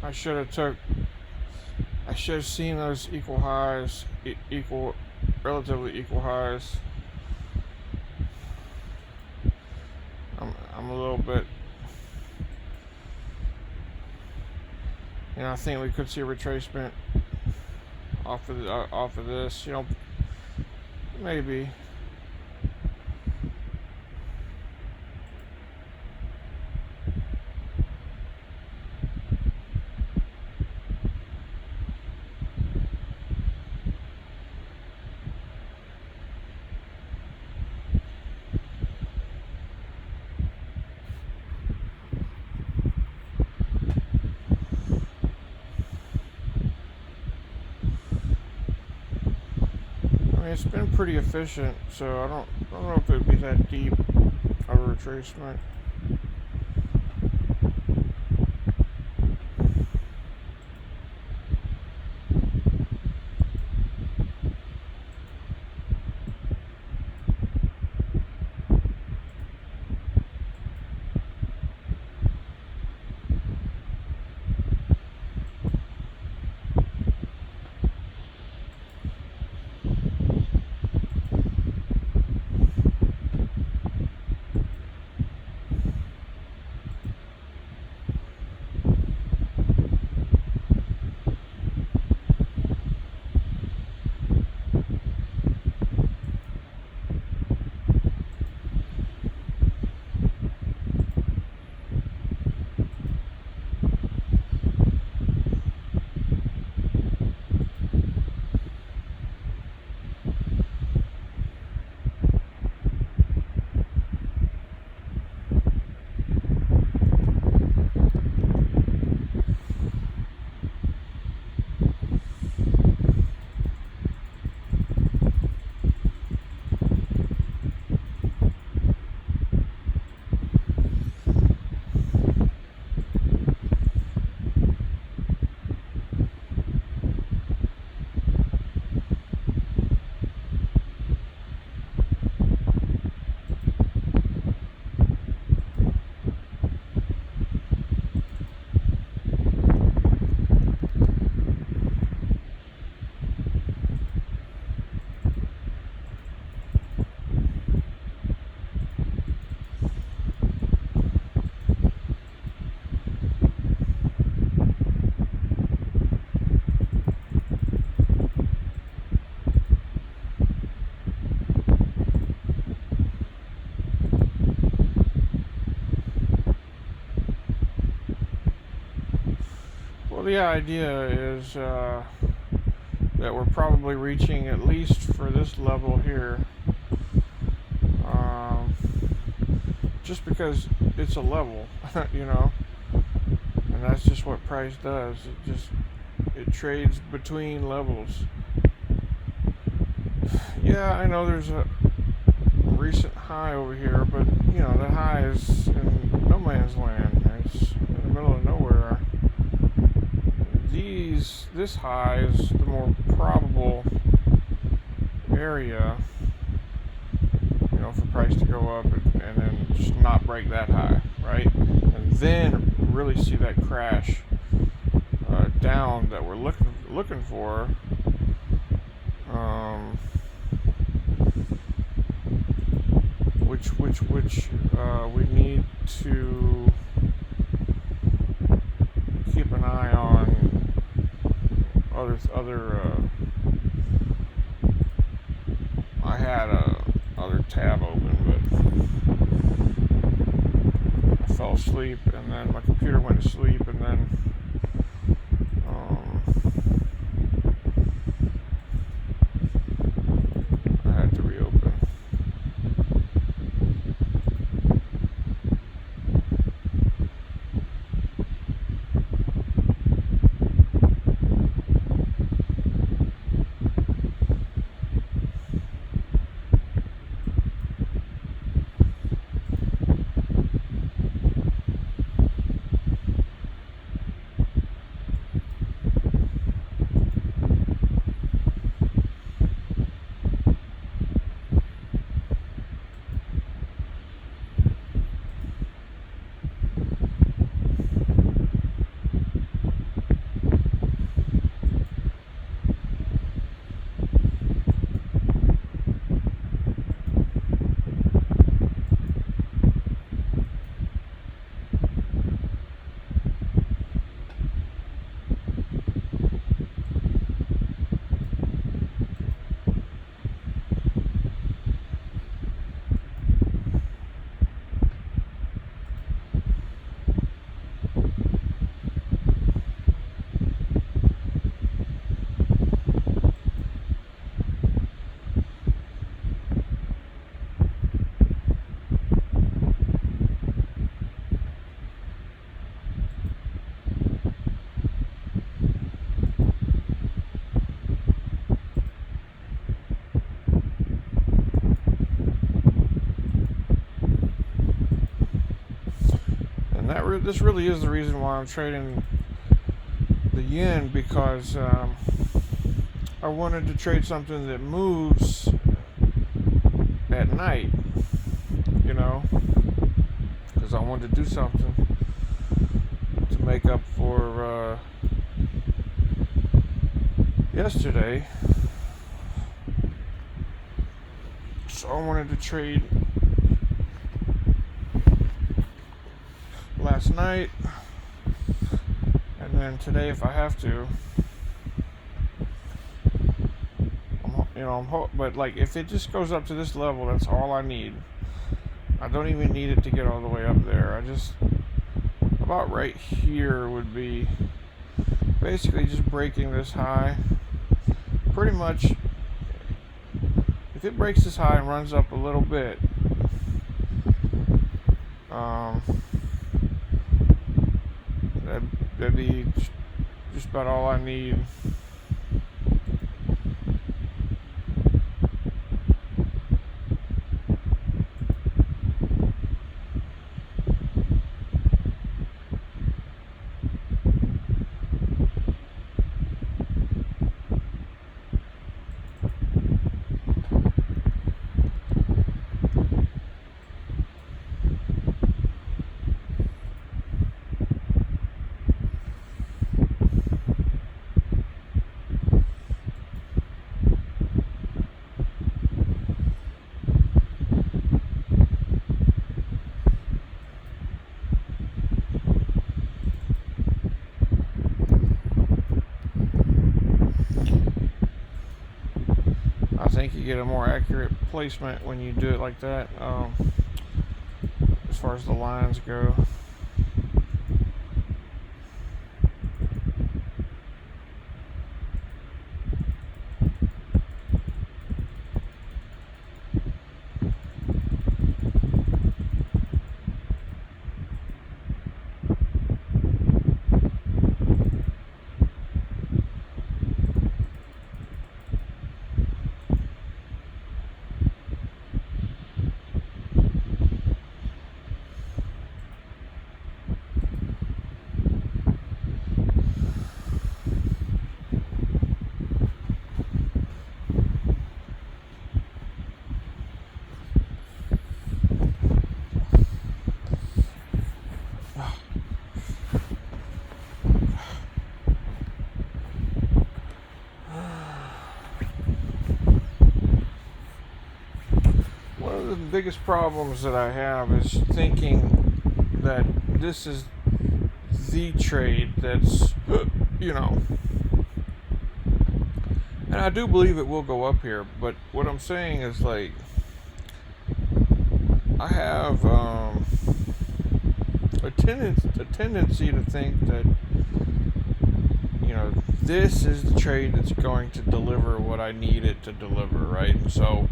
I should have took. I should have seen those equal highs, relatively equal highs. I'm a little bit. I think we could see a retracement off of this. Maybe. It's been pretty efficient, so I don't know if it would be that deep of a retracement. Well, the idea is that we're probably reaching, at least for this level here, just because it's a level, and that's just what price does. It trades between levels. Yeah, I know there's a recent high over here, but the high is in no man's land. It's in the middle of nowhere. This high is the more probable area, for price to go up and then just not break that high, right? And then really see that crash down that we're looking for. Which we need to keep an eye on. I had other tab open, but I fell asleep, and then my computer went to sleep, and then I had to reopen. this really is the reason why I'm trading the yen, because I wanted to trade something that moves at night, you know, because I wanted to do something to make up for yesterday. So I wanted to trade last night, and then today if I have to. But like, if it just goes up to this level, that's all I need. I don't even need it to get all the way up there. I just, about right here would be basically just breaking this high. Pretty much, if it breaks this high and runs up a little bit, that'd be just about all I need. I think you get a more accurate placement when you do it like that, as far as the lines go. The biggest problems that I have is thinking that this is the trade that's, you know, and I do believe it will go up here, but what I'm saying is, like, I have a tendency to think that, you know, this is the trade that's going to deliver what I need it to deliver, right? And so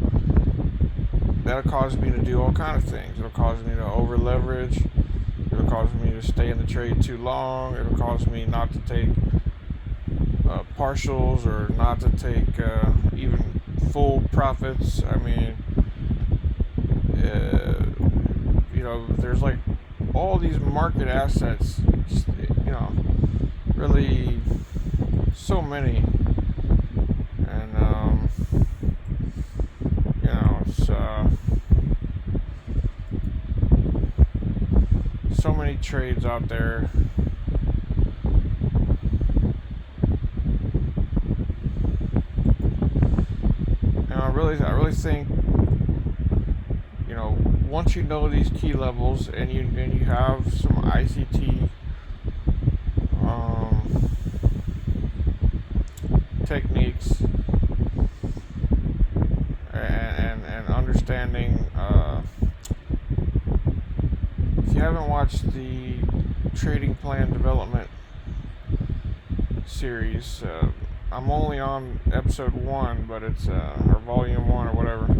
that'll cause me to do all kinds of things. It'll cause me to over leverage. It'll cause me to stay in the trade too long. It'll cause me not to take partials, or not to take even full profits. I mean, you know, there's like all these market assets, just, you know, really so many. And you know, it's so many trades out there. And I really think, you know, once you know these key levels, and you have some ICT techniques, and understanding, if you haven't watched the trading plan development series, I'm only on episode 1, but it's or volume 1 or whatever,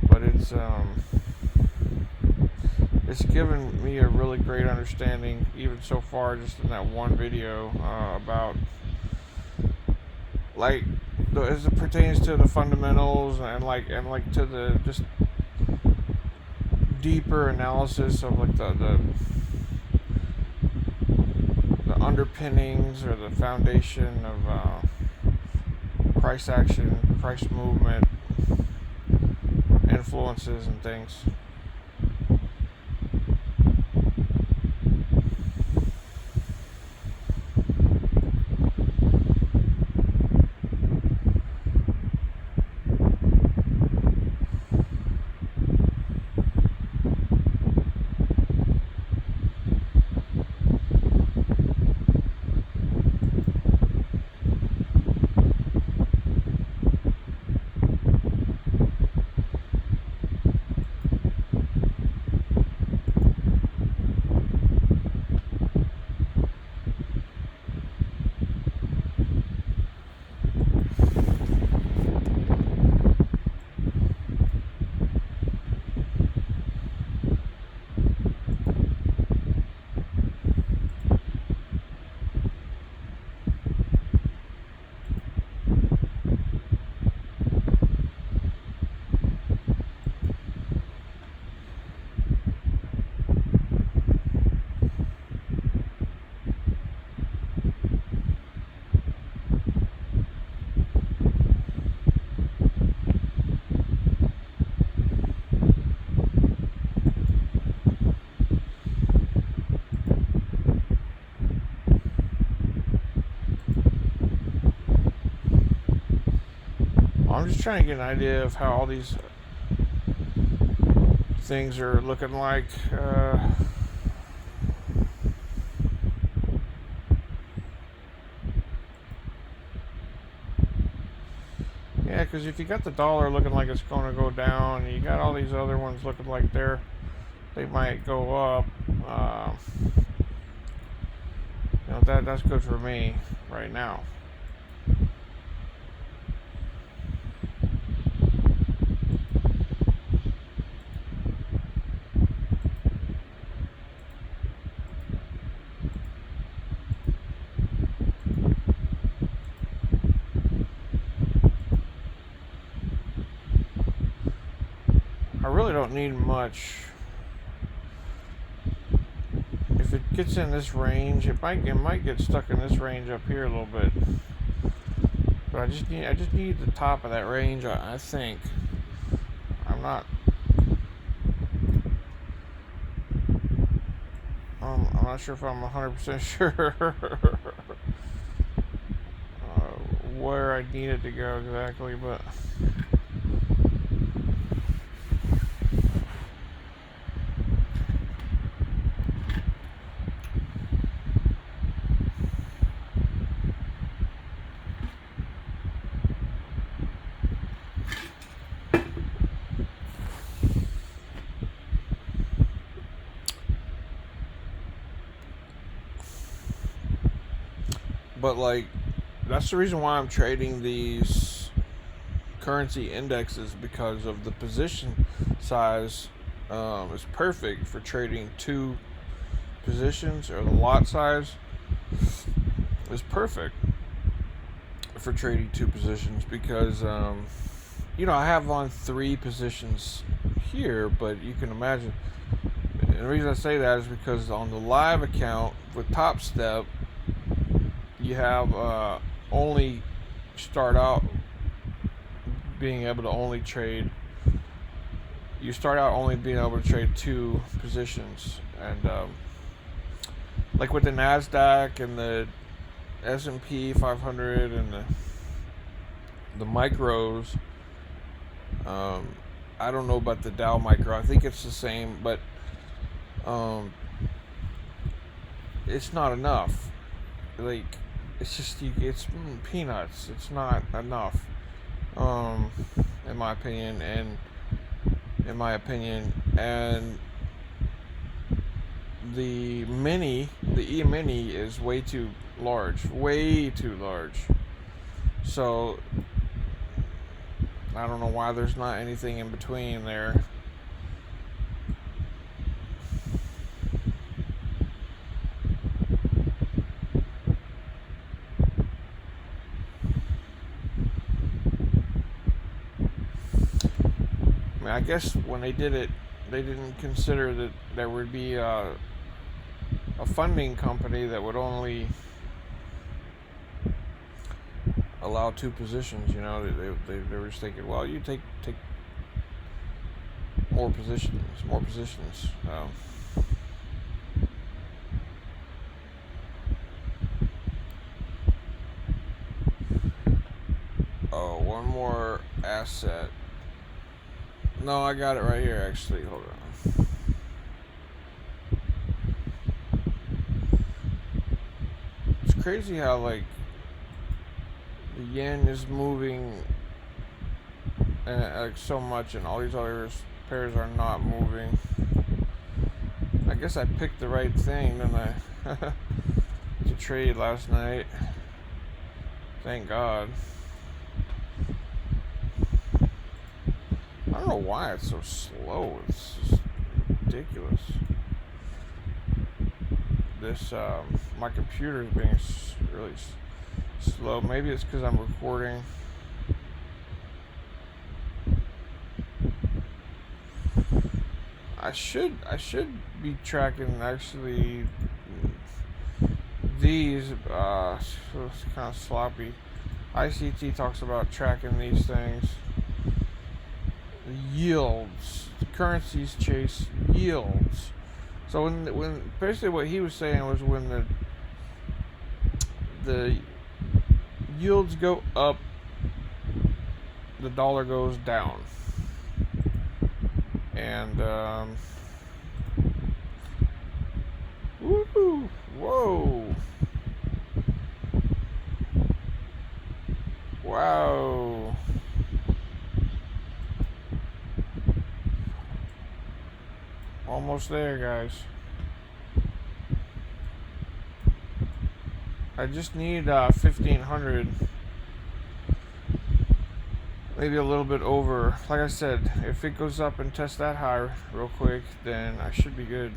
but it's given me a really great understanding, even so far, just in that one video, about, like, as it pertains to the fundamentals, and like to the just deeper analysis of, like, the underpinnings or the foundation of price action, price movement, influences and things. I'm just trying to get an idea of how all these things are looking like. Yeah, because if you got the dollar looking like it's going to go down, and you got all these other ones looking like they might go up. That's good for me right now. I really don't need much. If it gets in this range, it might get stuck in this range up here a little bit. But I just need the top of that range. I think. I'm not sure if I'm 100% sure where I need it to go exactly, but. But like, that's the reason why I'm trading these currency indexes, because of the position size is perfect for trading two positions, or the lot size is perfect for trading two positions, because I have on three positions here, but you can imagine, and the reason I say that is because on the live account with TopStep, you have only start out being able to only trade. You start out only being able to trade two positions, and like with the Nasdaq and the S&P 500 and the micros. I don't know about the Dow micro. I think it's the same, but it's not enough. Like, it's peanuts. It's not enough, in my opinion, and the E-mini is way too large. So I don't know why there's not anything in between there. I guess when they did it, they didn't consider that there would be a funding company that would only allow 2 positions. You know, they were just thinking, well, you take more positions. Oh, one more asset. No, I got it right here. Actually, hold on. It's crazy how like the yen is moving like so much, and all these other pairs are not moving. I guess I picked the right thing, didn't I? To trade last night. Thank God. I don't know why it's so slow. It's just ridiculous. This my computer is being really slow. Maybe it's because I'm recording. I should be tracking actually these. So it's kind of sloppy. ICT talks about tracking these things. Yields. Currencies chase yields. So when basically what he was saying was when the yields go up, the dollar goes down. And woo, whoa, wow. Almost there, guys. I just need 1,500. Maybe a little bit over. Like I said, if it goes up and tests that high real quick, then I should be good.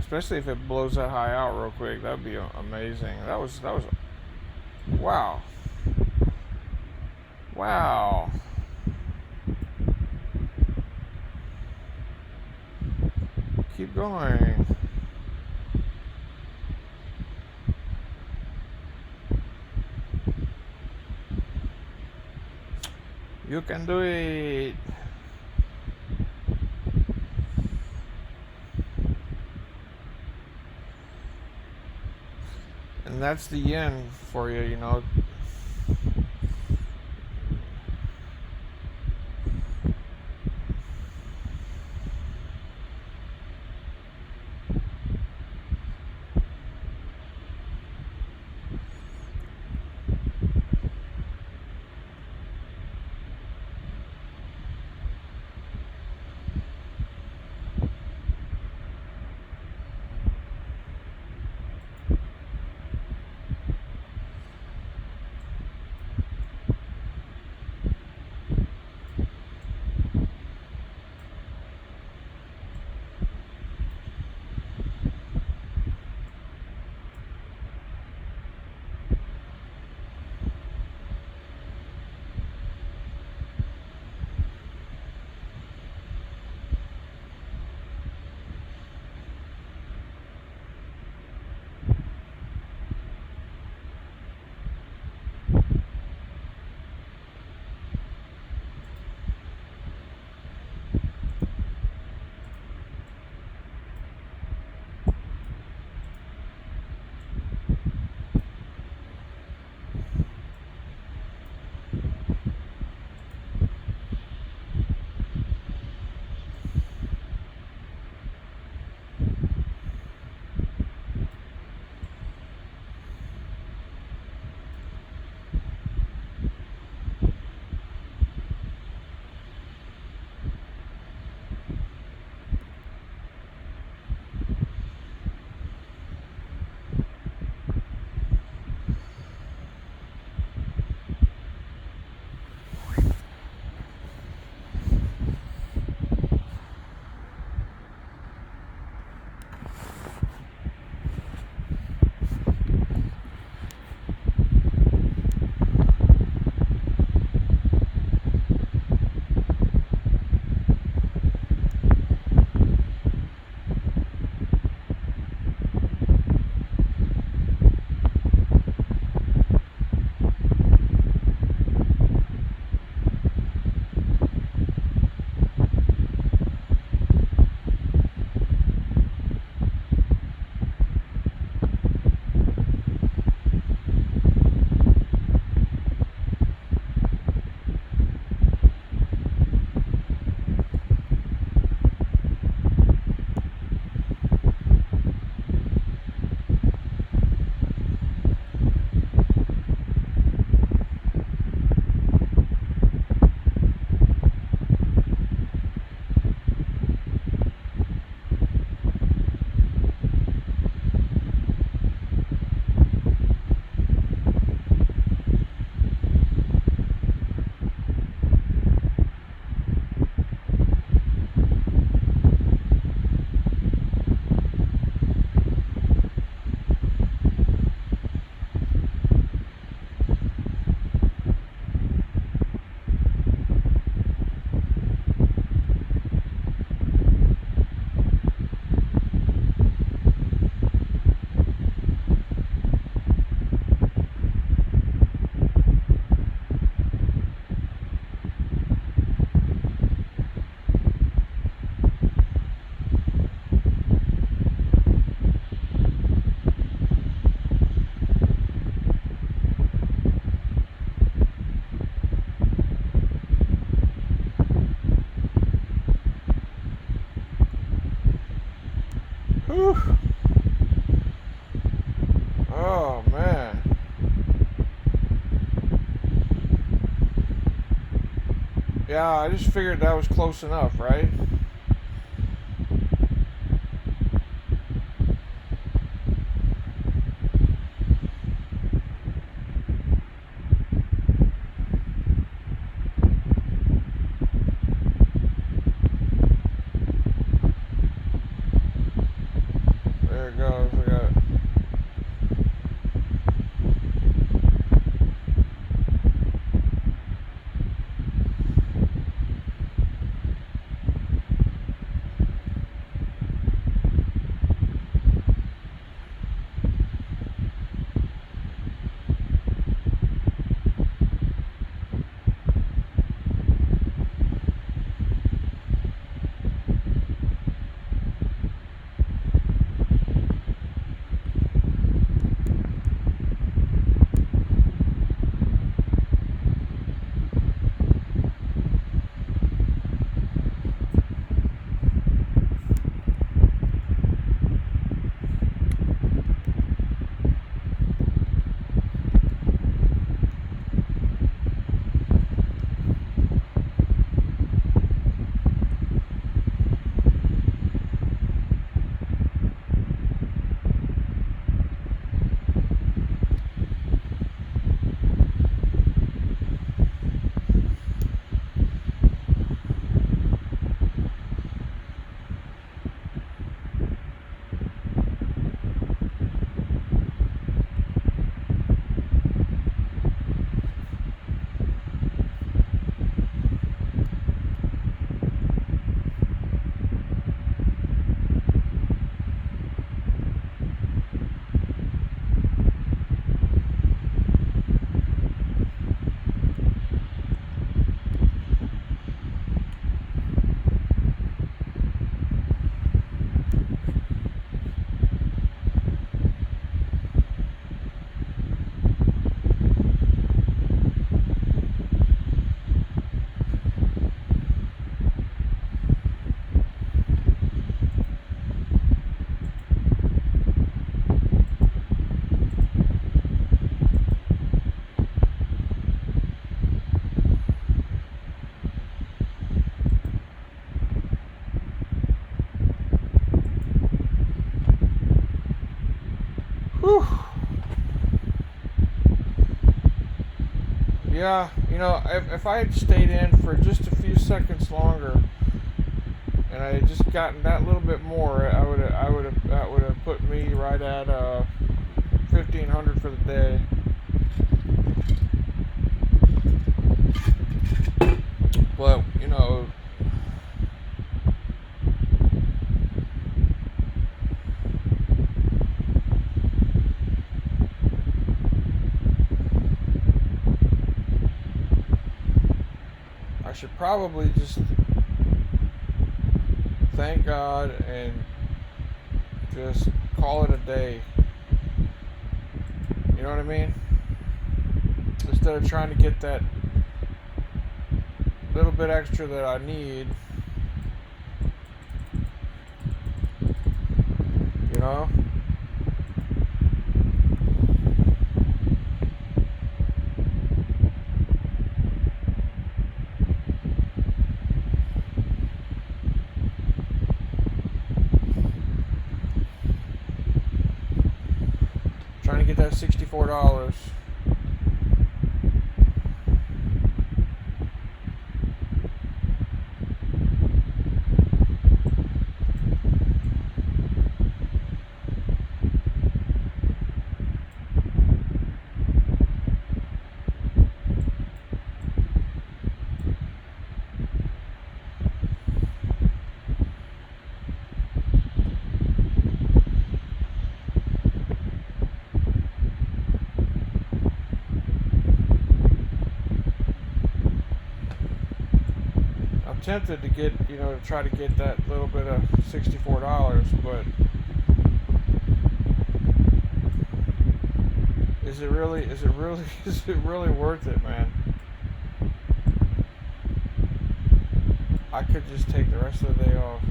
Especially if it blows that high out real quick, that'd be amazing. That was wow. Wow. Keep going. You can do it. And that's the yen for you, you know. Yeah, I just figured that was close enough, right? There it goes. I got whew. Yeah, you know, if I had stayed in for just a few seconds longer, and I had just gotten that little bit more, that would have put me right at 1,500 for the day. But you know, I should probably just thank God and just call it a day. You know what I mean? Instead of trying to get that little bit extra that I need, you know? Trying to get that $64. Tempted to get, you know, to try to get that little bit of $64, but is it really is it really worth it, man? I could just take the rest of the day off.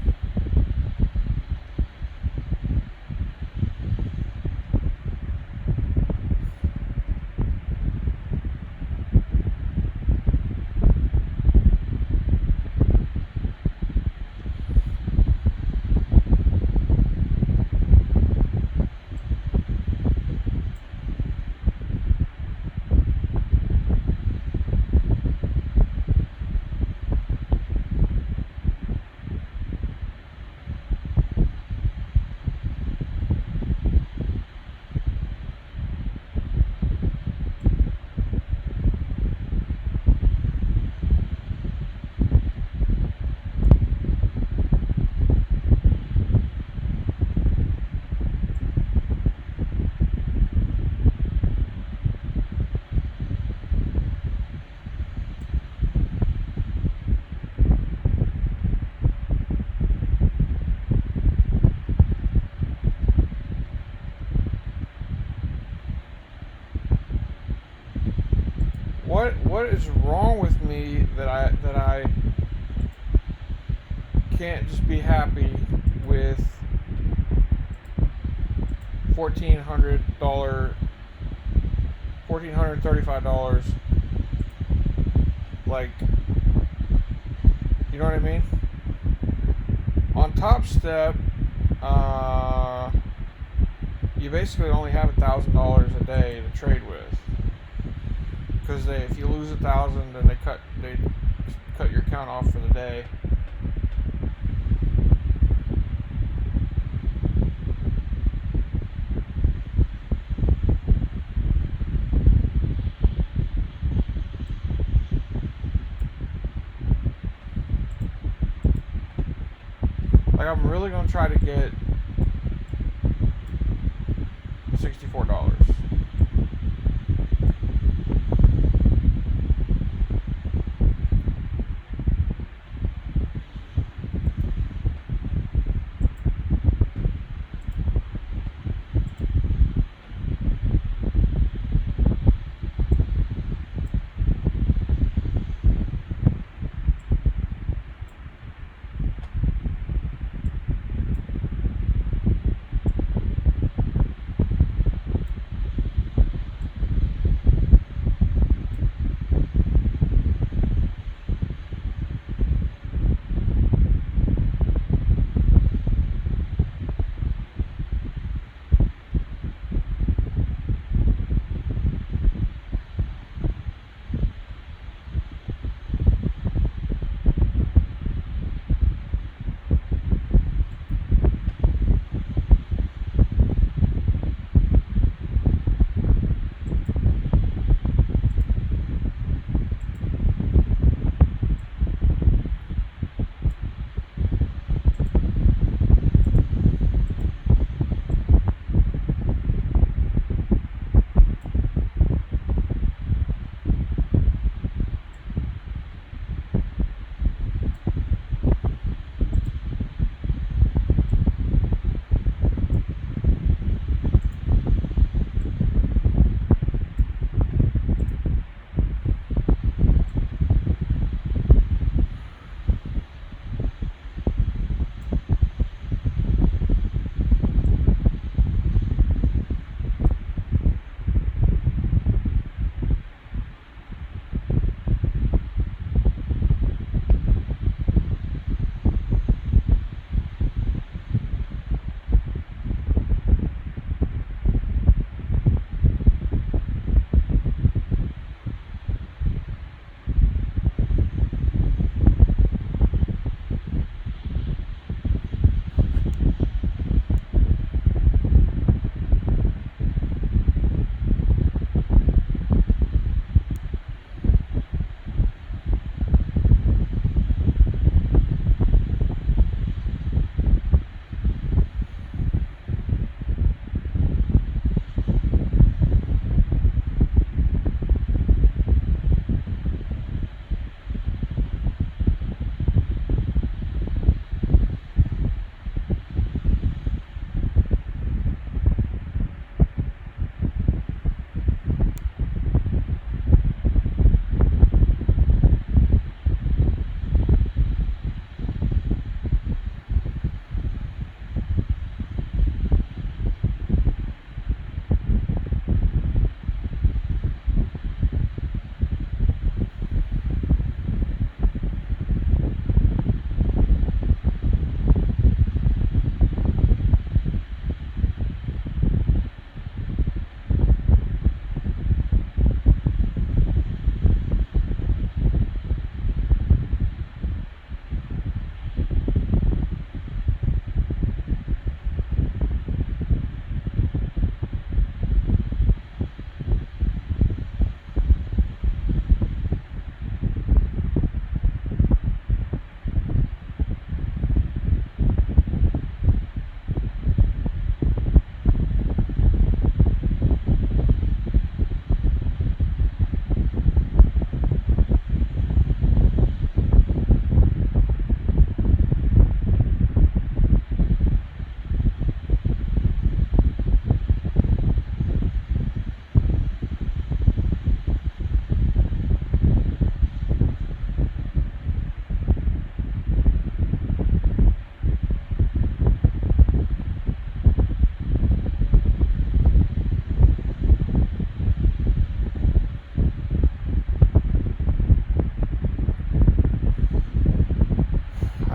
what is wrong with me that I can't just be happy with $1,435, like, you know what I mean? On TopStep, you basically only have $1,000 a day to trade with, because if you lose 1,000, then they cut your account off for the day. Like, I'm really gonna try to get $64.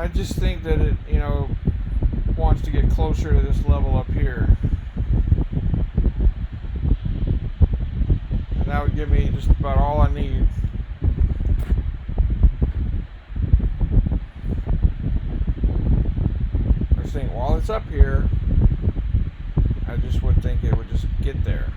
I just think that it, you know, wants to get closer to this level up here. And that would give me just about all I need. I just think while it's up here, I just would think it would just get there.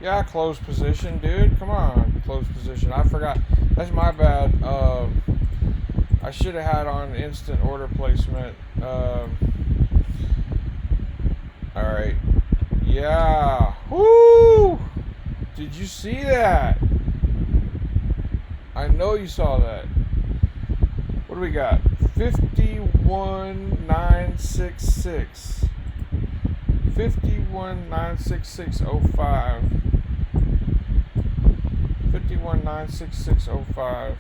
Yeah, close position, dude. Come on, close position. I forgot. That's my bad. I should have had on instant order placement. Alright. Yeah. Woo! Did you see that? I know you saw that. What do we got? 51,966. 51,966.05. 51,966.05.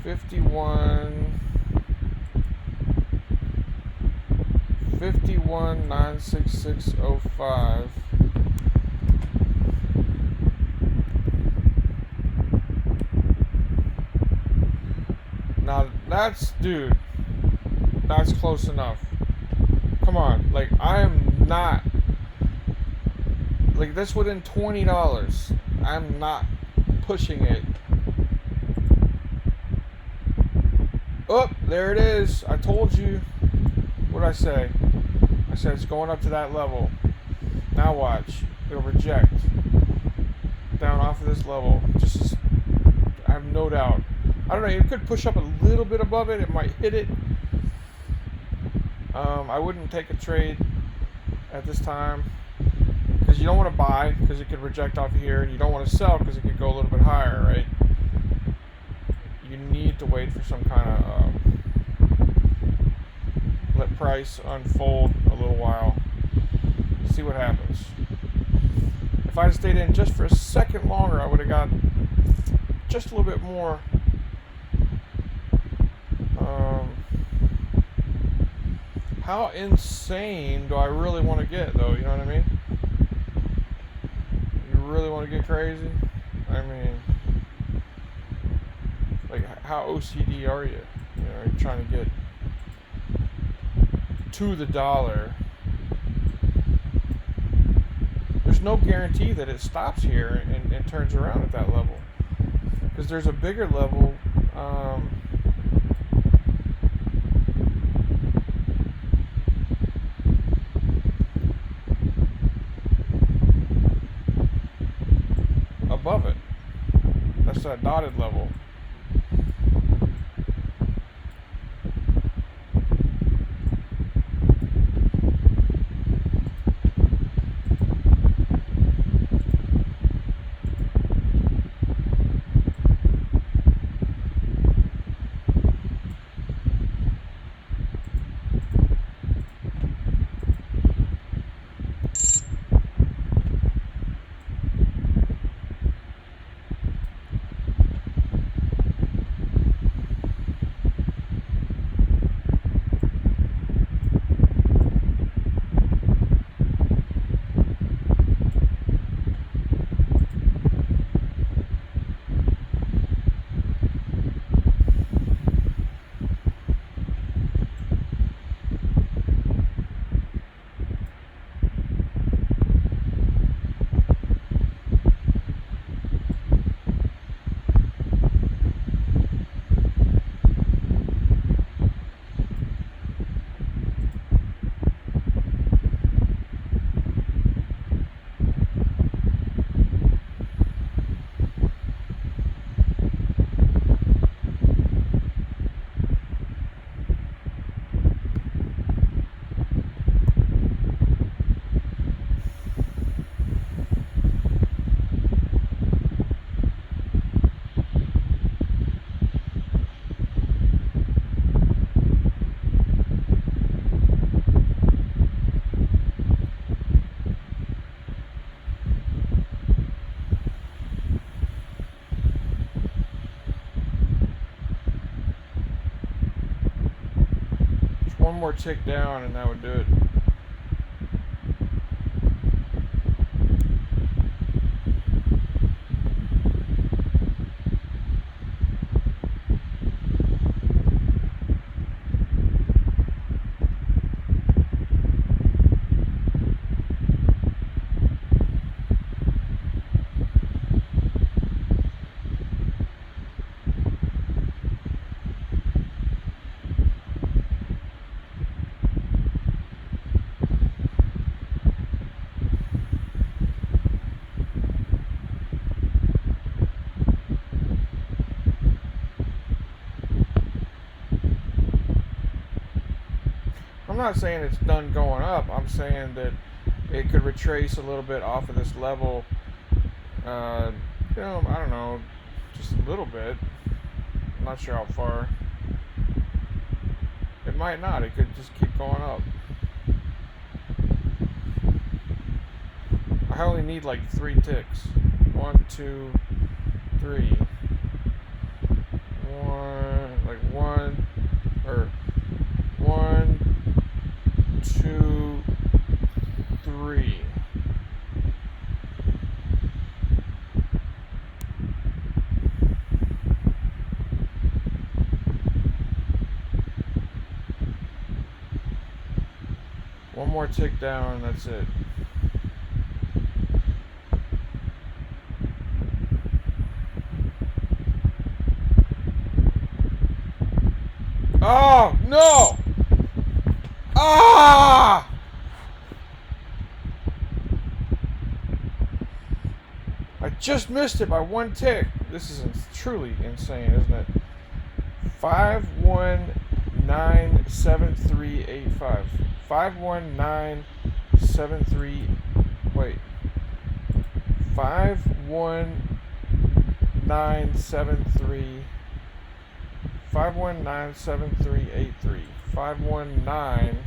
51,966.05. Now that's, dude, that's close enough. Come on, like, I am not, like, that's within $20. I'm not pushing it. Oh, there it is. I told you. What did I say? I said it's going up to that level. Now watch. It'll reject. Down off of this level. Just, I have no doubt. I don't know, it could push up a little bit above it. It might hit it. I wouldn't take a trade at this time, because you don't want to buy because it could reject off of here, and you don't want to sell because it could go a little bit higher, right? You need to wait for some kind of let price unfold a little while, see what happens. If I'd stayed in just for a second longer, I would have got just a little bit more How insane do I really want to get, though? You know what I mean? You really want to get crazy? I mean, like, how OCD are you? You know, are you trying to get to the dollar? There's no guarantee that it stops here and turns around at that level, because there's a bigger level. Above it. That's that dotted level. One more tick down and that would do it. I'm not saying it's done going up. I'm saying that it could retrace a little bit off of this level. I don't know, just a little bit. I'm not sure how far. It might not. It could just keep going up. I only need like 3 ticks. 1, 2, 3. 1, 2, 3. One more tick down, that's it. Oh, no! Ah! I just missed it by 1 tick. This is truly insane, isn't it? 5197385. 51973. Wait. 51973. 5197383. 519.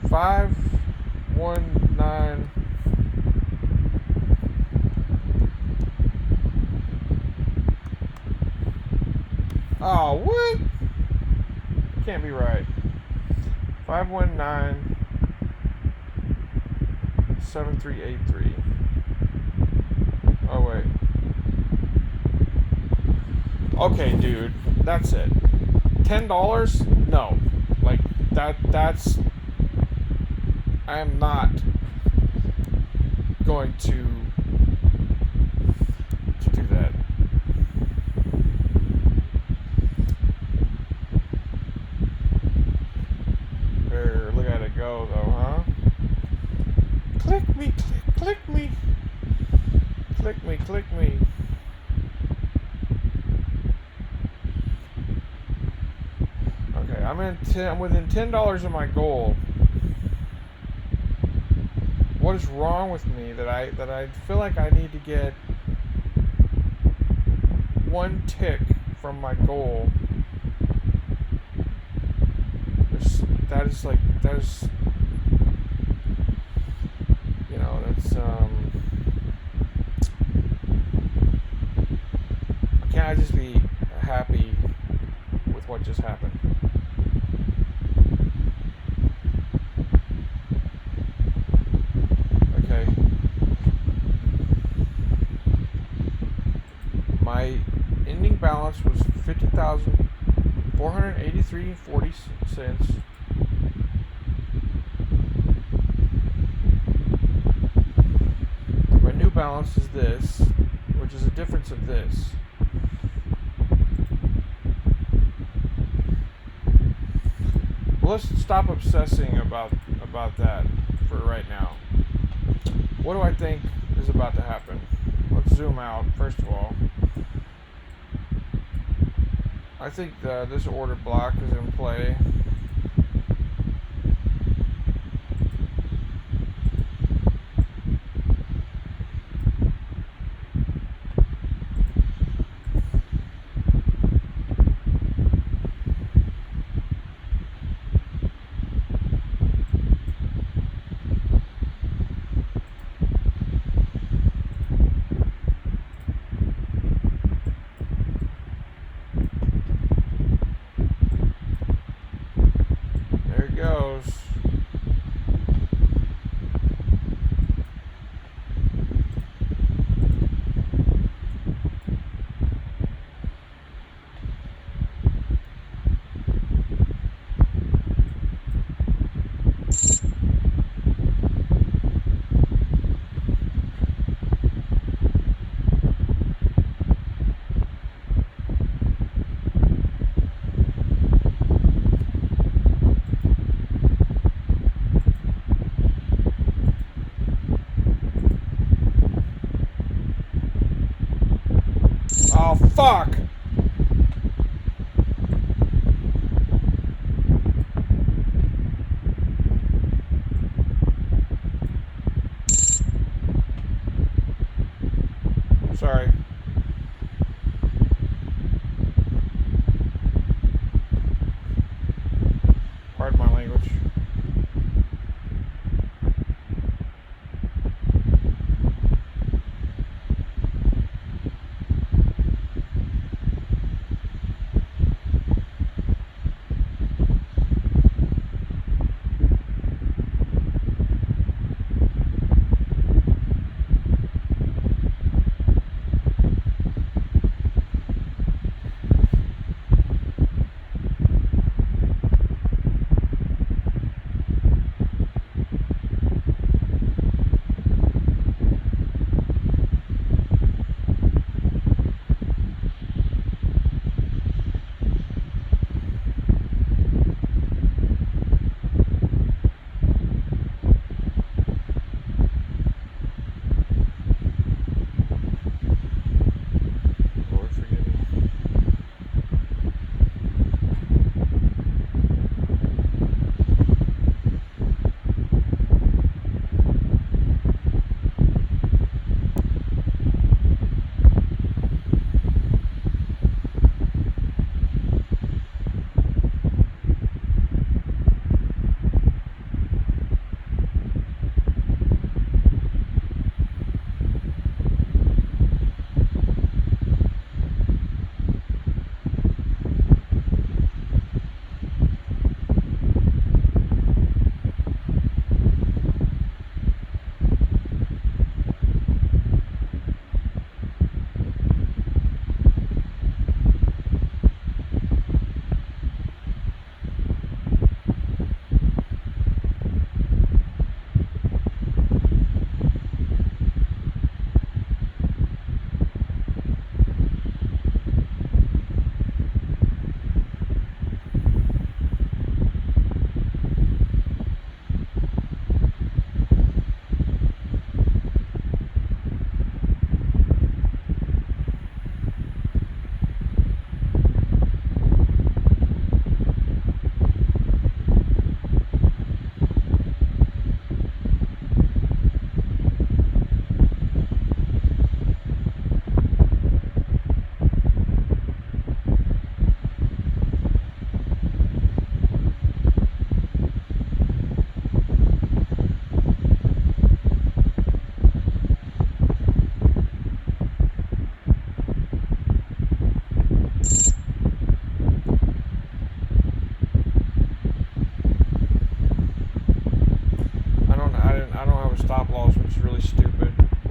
519. Oh, can't be right. 519 7383. Oh wait. Okay, dude, that's it. $10? No. Like that's I am not going to do that. There, look at it go though, huh? Click me, click me. Click me, click me. Okay, I'm within $10 of my goal. What is wrong with me that I feel like I need to get one tick from my goal? That is you know, that's can't I just be happy with what just happened? Okay. My ending balance was 50,483.40. My new balance is this, which is a difference of this. Let's stop obsessing about that for right now. What do I think is about to happen? Let's zoom out first of all. I think this order block is in play. Goes. Oh, fuck! Sorry. Pardon my language.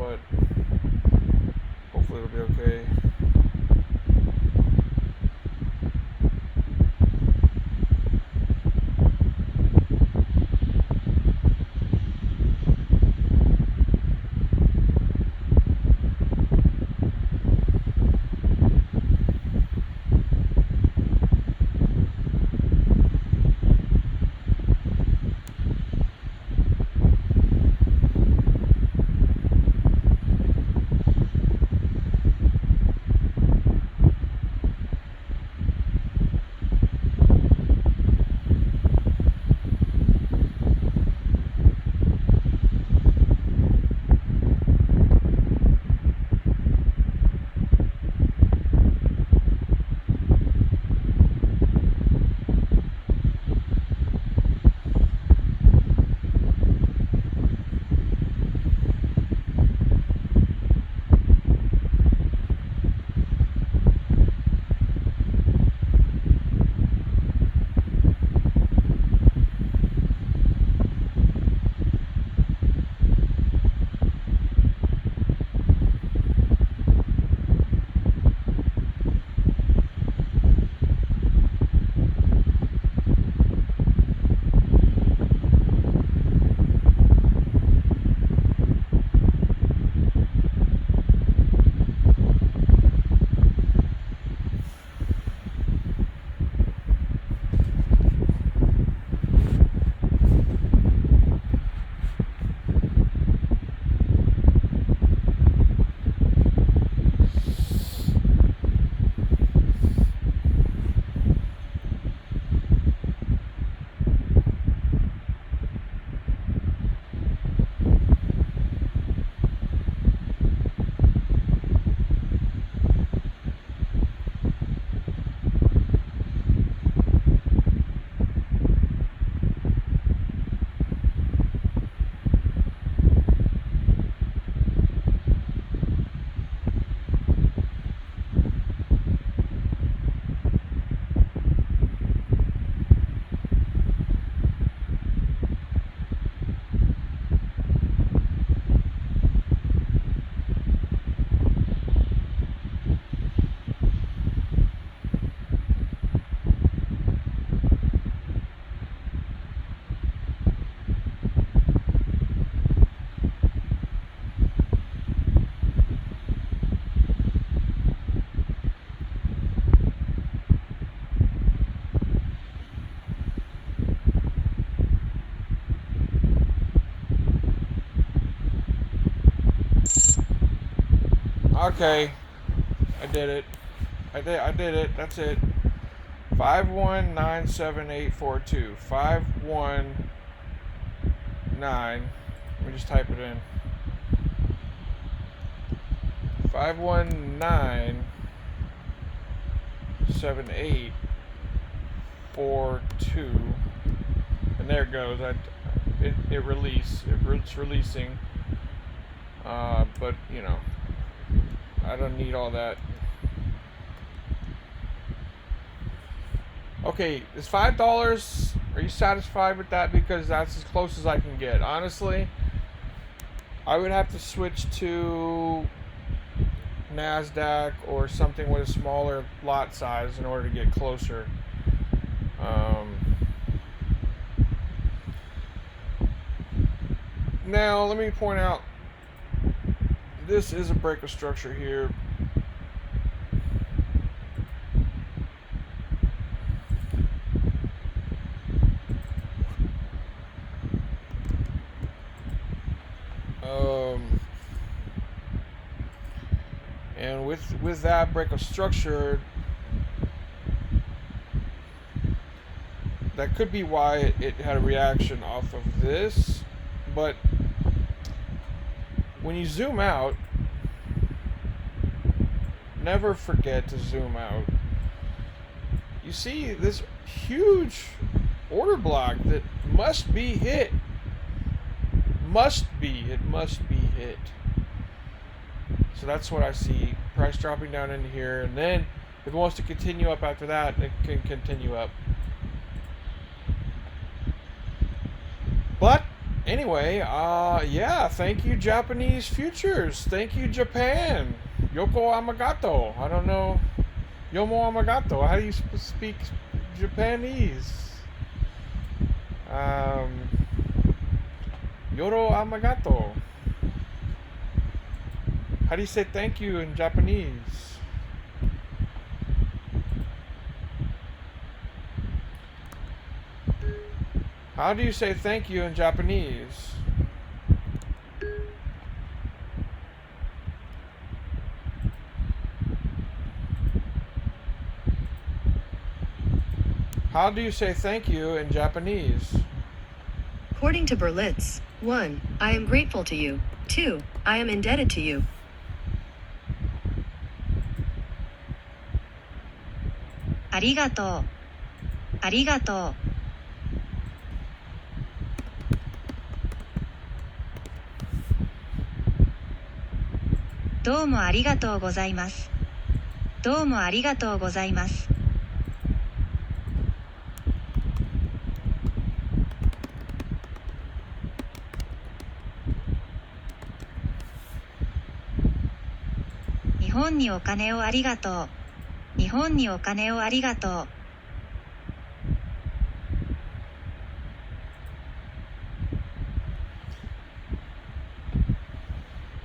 but hopefully it'll be okay. Okay, I did it. I did it. That's it. 5197.842. 519. Let me just type it in. 5197842. And there it goes. It's releasing. But you know, I don't need all that. Okay, is $5? Are you satisfied with that? Because that's as close as I can get. Honestly, I would have to switch to NASDAQ or something with a smaller lot size in order to get closer. Now, let me point out, this is a break of structure here. And with that break of structure, that could be why it had a reaction off of this. But when you zoom out, never forget to zoom out. You see this huge order block that must be hit. It must be hit. So that's what I see. Price dropping down into here, and then if it wants to continue up after that, it can continue up. But Anyway, yeah, thank you, Japanese futures. Thank you, Japan. Yoko Amagato. I don't know. Yomo Amagato. How do you speak Japanese? Yoro Amagato. How do you say thank you in Japanese? How do you say thank you in Japanese? How do you say thank you in Japanese? According to Berlitz, 1. I am grateful to you. 2. I am indebted to you. Arigato. Arigato. どうもありがとうございます。どうもありがとうございます。日本にお金をありがとう。日本にお金をありがとう。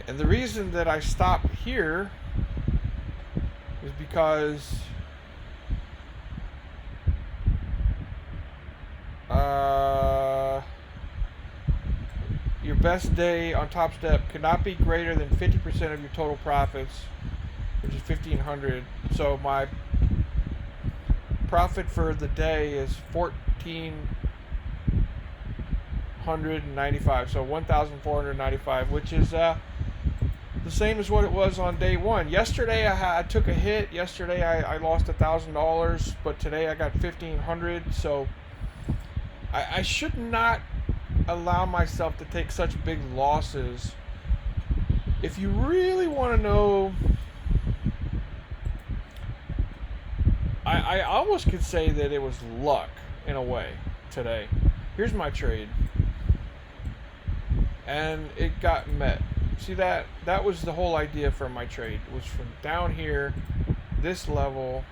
And the reason that I stopped here is because your best day on TopStep cannot be greater than 50% of your total profits, which is 1,500. So my profit for the day is 1,495. So 1,495, which is the same as what it was on day one. Yesterday I took a hit. Yesterday I lost $1,000, but today I got 1,500. So I should not allow myself to take such big losses. If you really want to know, I almost could say that it was luck in a way today. Here's my trade, and it got met. See that was the whole idea for my trade. It was from down here, this level,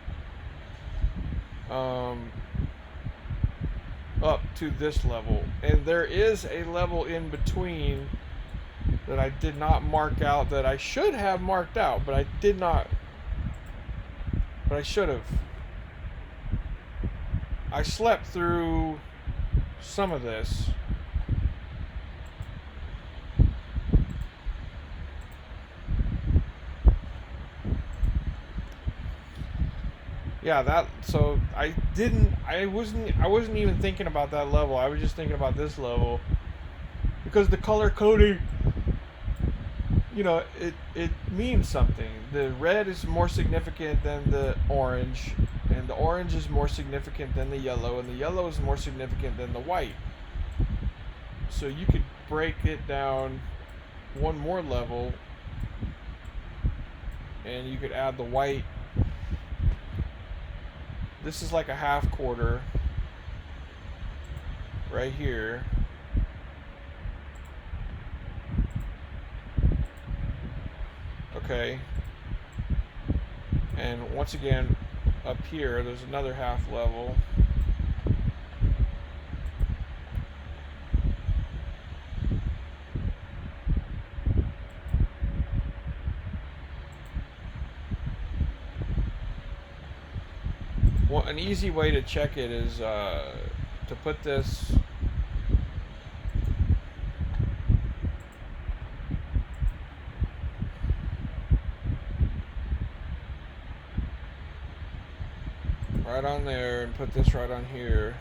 up to this level, and there is a level in between that I did not mark out, that I should have marked out, but I did not, but I should have. I slept through some of this. Yeah, so I wasn't even thinking about that level. I was just thinking about this level, because the color coding, it means something. The red is more significant than the orange, and the orange is more significant than the yellow, and the yellow is more significant than the white. So you could break it down one more level, and you could add the white. This is like a half quarter right here. Okay. And once again, up here, there's another half level. Well, an easy way to check it is to put this right on there and put this right on here.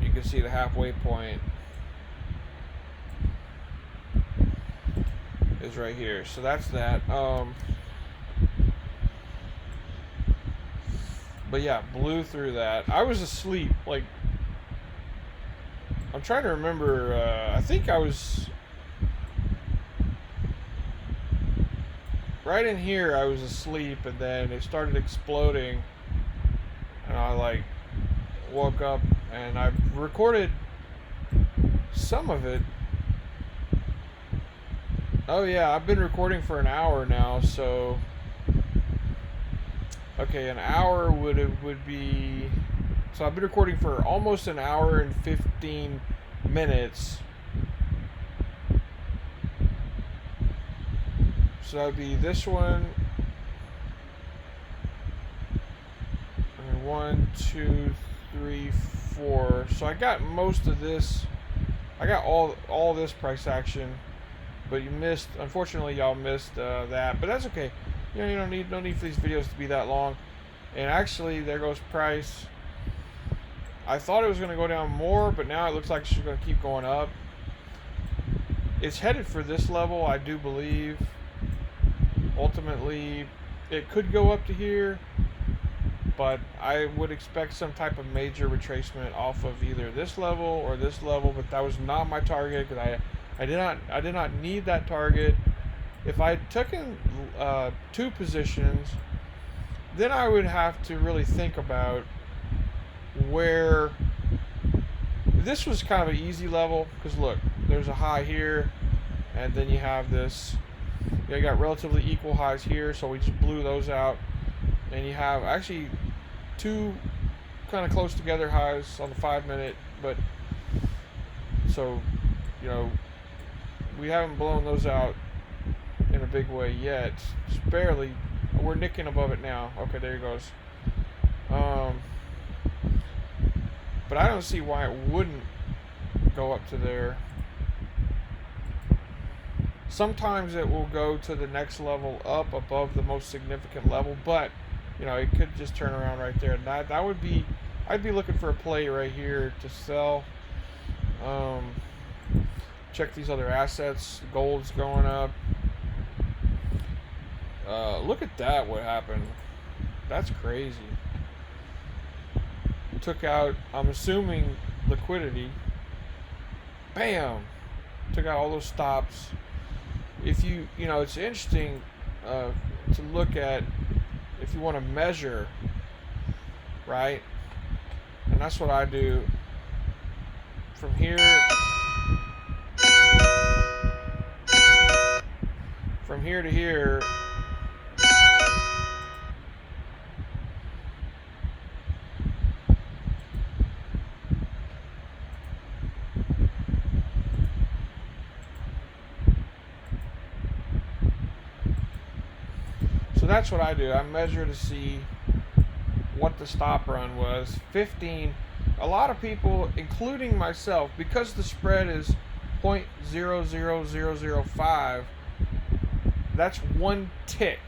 You can see the halfway point is right here. So that's that. But yeah, blew through that. I was asleep. Like, I'm trying to remember. I think I was right in here. I was asleep, and then it started exploding, and I woke up and I've recorded some of it. Oh yeah, I've been recording for an hour now, so okay, an hour would be, so I've been recording for almost an hour and 15 minutes. So that would be this one. And 1, 2, 3, 4. So I got most of this. I got all this price action, but you missed. Unfortunately, y'all missed that. But that's okay. You know, you no need for these videos to be that long. And actually, there goes price. I thought it was going to go down more, but now it looks like it's going to keep going up. It's headed for this level, I do believe. Ultimately, it could go up to here, but I would expect some type of major retracement off of either this level or this level. But that was not my target because I did not need that target. If I had taken 2 positions, then I would have to really think about where this was kind of an easy level, because look, there's a high here, and then you have this. You got relatively equal highs here, so we just blew those out, and you have actually 2 kind of close together highs on the 5-minute, but so you know we haven't blown those out in a big way yet. Just barely. We're nicking above it now. Okay, there he goes. But I don't see why it wouldn't go up to there. Sometimes it will go to the next level up above the most significant level, but you know, it could just turn around right there. And that would be, I'd be looking for a play right here to sell. Check these other assets. Gold's going up. Look at that, what happened. That's crazy. Took out, I'm assuming, liquidity. Bam! Took out all those stops. If you know, it's interesting to look at if you want to measure, right? And that's what I do. From here to here, so that's what I do. I measure to see what the stop run was. 15. A lot of people, including myself, because the spread is 0.00005, that's 1 tick.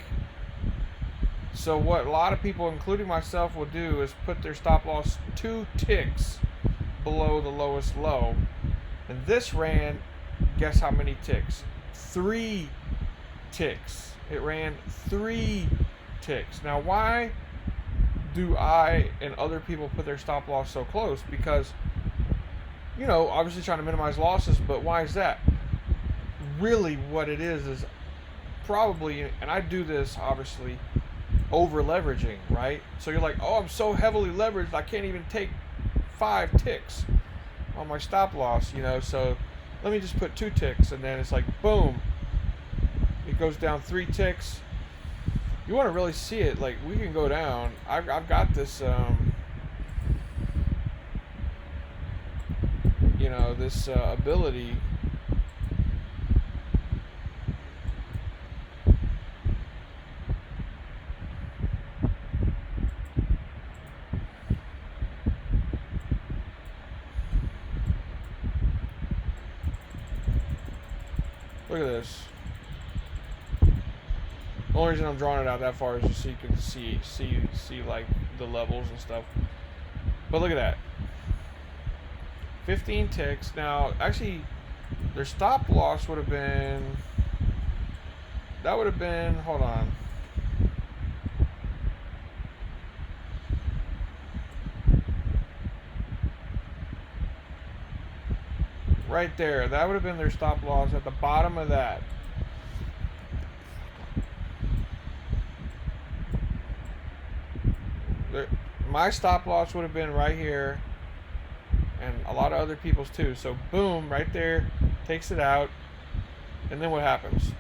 So what a lot of people, including myself, will do is put their stop loss 2 ticks below the lowest low. And this ran, guess how many ticks? 3 ticks. It ran 3 ticks. Now, why do I and other people put their stop loss so close? Because, you know, obviously trying to minimize losses, but why is that? Really what it is probably, and I do this obviously, over leveraging, right? So you're like, oh, I'm so heavily leveraged, I can't even take 5 ticks on my stop loss, you know, so let me just put 2 ticks, and then it's like, boom, it goes down 3 ticks. You want to really see it, like, we can go down. I've got this, you know, this ability. Look at this. The only reason I'm drawing it out that far is just so you can see like the levels and stuff. But look at that. 15 ticks. Now, actually, their stop loss would have been, that would have been, hold on. Right there. That would have been their stop loss at the bottom of that. my stop loss would have been right here, and a lot of other people's too. So boom, right there, takes it out, and then what happens?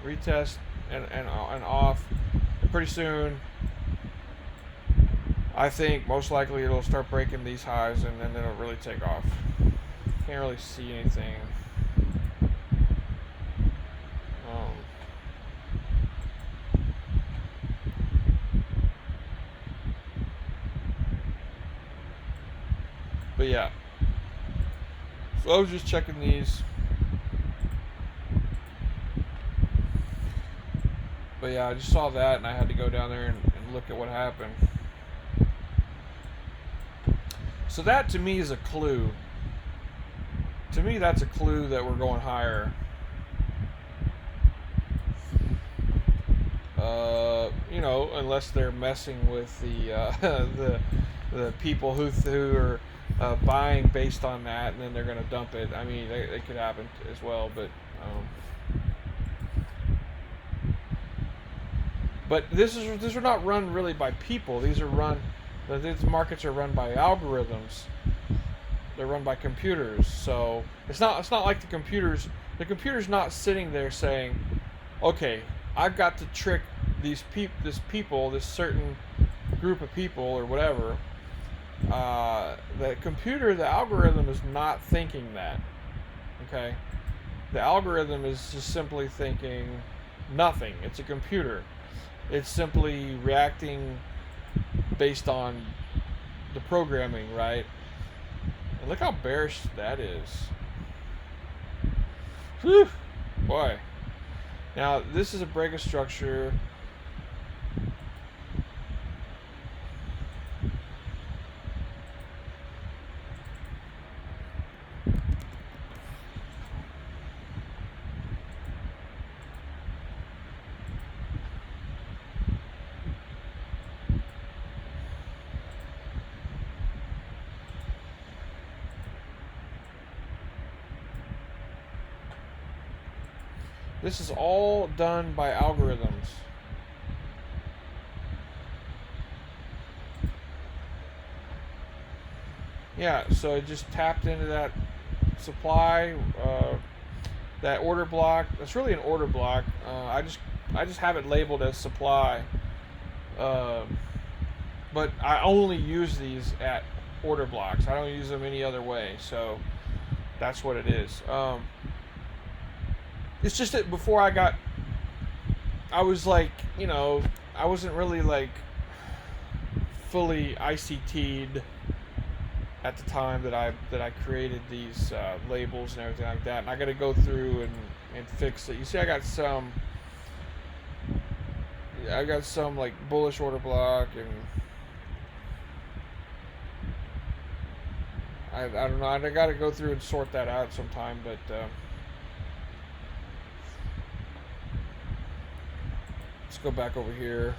Retest and off, and pretty soon, I think most likely it'll start breaking these highs, and then it'll really take off. Can't really see anything. But yeah, so I was just checking these. But yeah, I just saw that and I had to go down there and look at what happened. So that to me is a clue. To me, that's a clue that we're going higher. You know, unless they're messing with the the people who are buying based on that, and then they're going to dump it. I mean, it could happen as well, but these are not run really by people. These markets are run by algorithms. They're run by computers. So it's not like the computer's not sitting there saying, okay, I've got to trick this certain group of people or whatever. The algorithm is not thinking that. Okay, the algorithm is just simply thinking nothing. It's a computer. It's simply reacting based on the programming, right? And look how bearish that is. Whew, boy. Now this is a break of structure. This is all done by algorithms. Yeah, so it just tapped into that supply, that order block. It's really an order block. I just have it labeled as supply, but I only use these at order blocks. I don't use them any other way. So that's what it is. It's just that before I was like, you know, I wasn't really like fully ICT'd at the time that I created these labels and everything like that, and I got to go through and fix it. You see, I got some like bullish order block, and I don't know. I got to go through and sort that out sometime, but. Let's go back over here.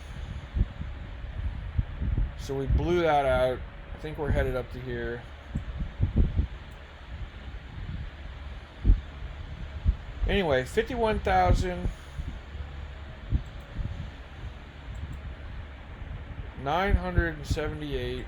So we blew that out. I think we're headed up to here. Anyway, 51,978.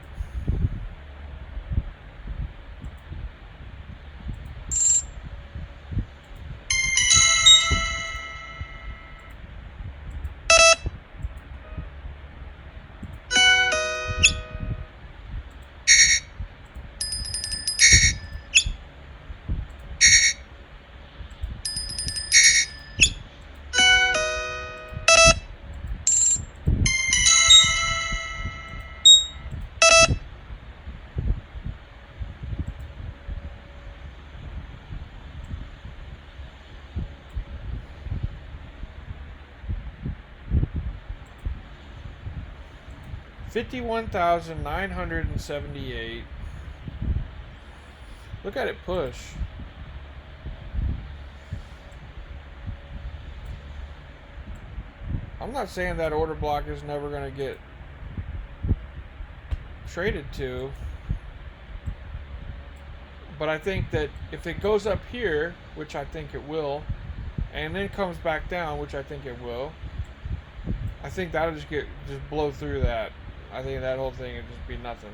$51,978. Look at it push. I'm not saying that order block is never going to get traded to, but I think that if it goes up here, which I think it will, and then comes back down, which I think it will, I think that'll just blow through that. I think that whole thing would just be nothing.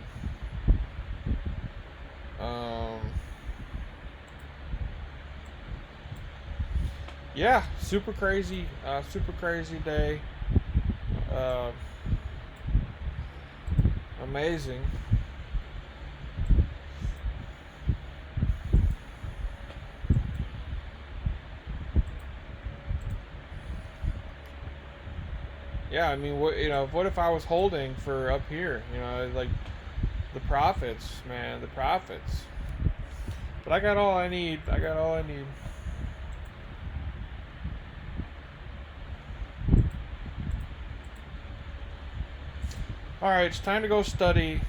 Yeah, super crazy day. Uh, Amazing. Yeah, I mean, what if I was holding for up here? Like the profits, man, the profits. But I got all I need. All right, it's time to go study.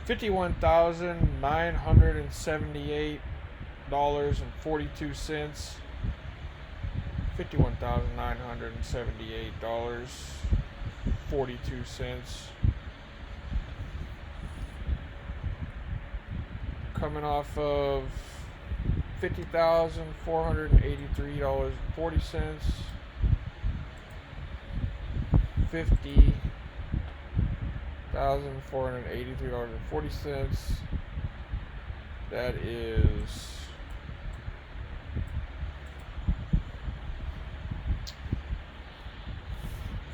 $51,978.42. $51,978.42. Coming off of $50,483.40. $50,483.40. That is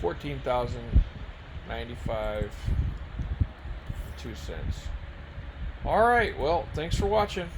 $14,095.02. All right, well, thanks for watching.